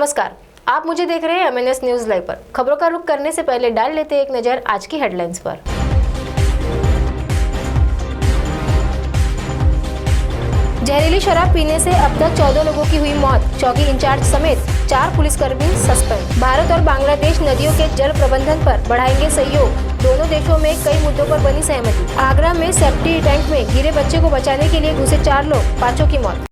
नमस्कार, आप मुझे देख रहे हैं MNS न्यूज लाइव पर। खबरों का रुख करने से पहले डाल लेते हैं एक नजर आज की हेडलाइंस पर। जहरीली शराब पीने से अब तक 14 लोगों की हुई मौत, चौकी इंचार्ज समेत 4 पुलिसकर्मी सस्पेंड। भारत और बांग्लादेश नदियों के जल प्रबंधन पर बढ़ाएंगे सहयोग, दोनों देशों में कई मुद्दों पर बनी सहमति। आगरा में सेप्टी टैंक में गिरे बच्चे को बचाने के लिए घुसे 4 लोग, 5 की मौत।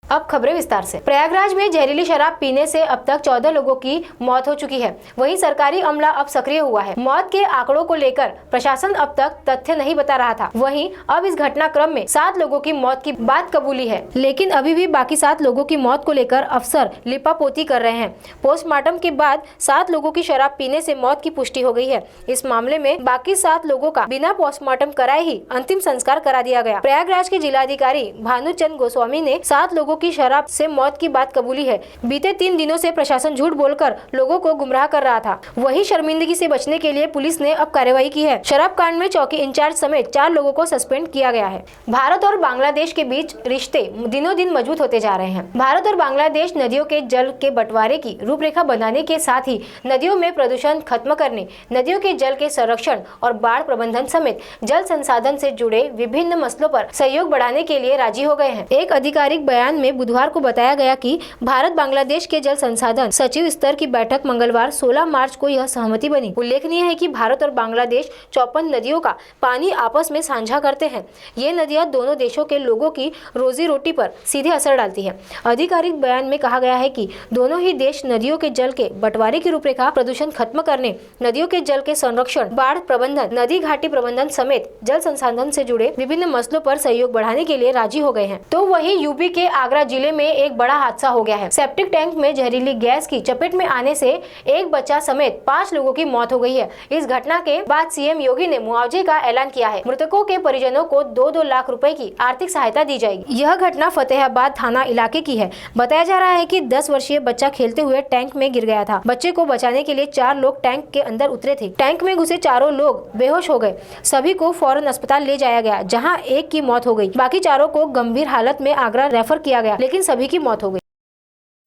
अब खबरें विस्तार से। प्रयागराज में जहरीली शराब पीने से अब तक 14 लोगों की मौत हो चुकी है। वहीं सरकारी अमला अब सक्रिय हुआ है। मौत के आंकड़ों को लेकर प्रशासन अब तक तथ्य नहीं बता रहा था। वहीं अब इस घटनाक्रम में 7 लोगों की मौत की बात कबूली है, लेकिन अभी भी बाकी 7 लोगों की मौत को लेकर अफसर लिपापोती कर रहे हैं। पोस्टमार्टम के बाद 7 लोगों की शराब पीने से मौत की पुष्टि हो गई है। इस मामले में बाकी 7 लोगों का बिना पोस्टमार्टम कराए ही अंतिम संस्कार करा दिया गया। प्रयागराज के जिलाधिकारी भानुचंद गोस्वामी ने 7 लोगों की शराब से मौत की बात कबूली है। बीते 3 दिनों से प्रशासन झूठ बोलकर लोगों को गुमराह कर रहा था। वही शर्मिंदगी से बचने के लिए पुलिस ने अब कार्रवाई की है। शराब कांड में चौकी इंचार्ज समेत 4 लोगों को सस्पेंड किया गया है। भारत और बांग्लादेश के बीच रिश्ते दिनों दिन मजबूत होते जा रहे हैं। भारत और बांग्लादेश नदियों के जल के बंटवारे की रूपरेखा बनाने के साथ ही नदियों में प्रदूषण खत्म करने, नदियों के जल के संरक्षण और बाढ़ प्रबंधन समेत जल संसाधन से जुड़े विभिन्न मसलों पर सहयोग बढ़ाने के लिए राजी हो गए हैं। एक आधिकारिक बयान में बुधवार को बताया गया कि भारत बांग्लादेश के जल संसाधन सचिव स्तर की बैठक मंगलवार 16 मार्च को यह सहमति बनी। उल्लेखनीय है कि भारत और बांग्लादेश 54 नदियों का पानी आपस में साझा करते हैं। ये नदियां दोनों देशों के लोगों की रोजी रोटी पर सीधे असर डालती है। आधिकारिक बयान में कहा गया है कि दोनों ही देश नदियों के जल के बंटवारे की रूपरेखा, प्रदूषण खत्म करने, नदियों के जल के संरक्षण, बाढ़ प्रबंधन, नदी घाटी प्रबंधन समेत जल संसाधन से जुड़े विभिन्न मसलों पर सहयोग बढ़ाने के लिए राजी हो गए हैं। तो वहीं यूपी के आगरा जिले में एक बड़ा हादसा हो गया है। सेप्टिक टैंक में जहरीली गैस की चपेट में आने से एक बच्चा समेत 5 लोगों की मौत हो गई है। इस घटना के बाद सीएम योगी ने मुआवजे का ऐलान किया है। मृतकों के परिजनों को 2-2 लाख रुपए की आर्थिक सहायता दी जाएगी। यह घटना फतेहाबाद थाना इलाके की है। बताया जा रहा है कि 10 वर्षीय बच्चा खेलते हुए टैंक में गिर गया था। बच्चे को बचाने के लिए 4 लोग टैंक के अंदर उतरे थे। टैंक में घुसे 4 लोग बेहोश हो गए। सभी को फौरन अस्पताल ले जाया गया, जहाँ एक की मौत हो गई। बाकी 4 को गंभीर हालत में आगरा रेफर किया गया, लेकिन सभी की मौत हो गई।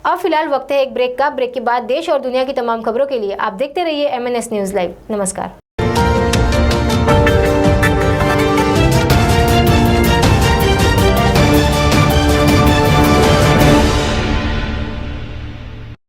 अब फिलहाल वक्त है एक ब्रेक का। ब्रेक के बाद देश और दुनिया की तमाम खबरों के लिए आप देखते रहिए MNS न्यूज लाइव। नमस्कार।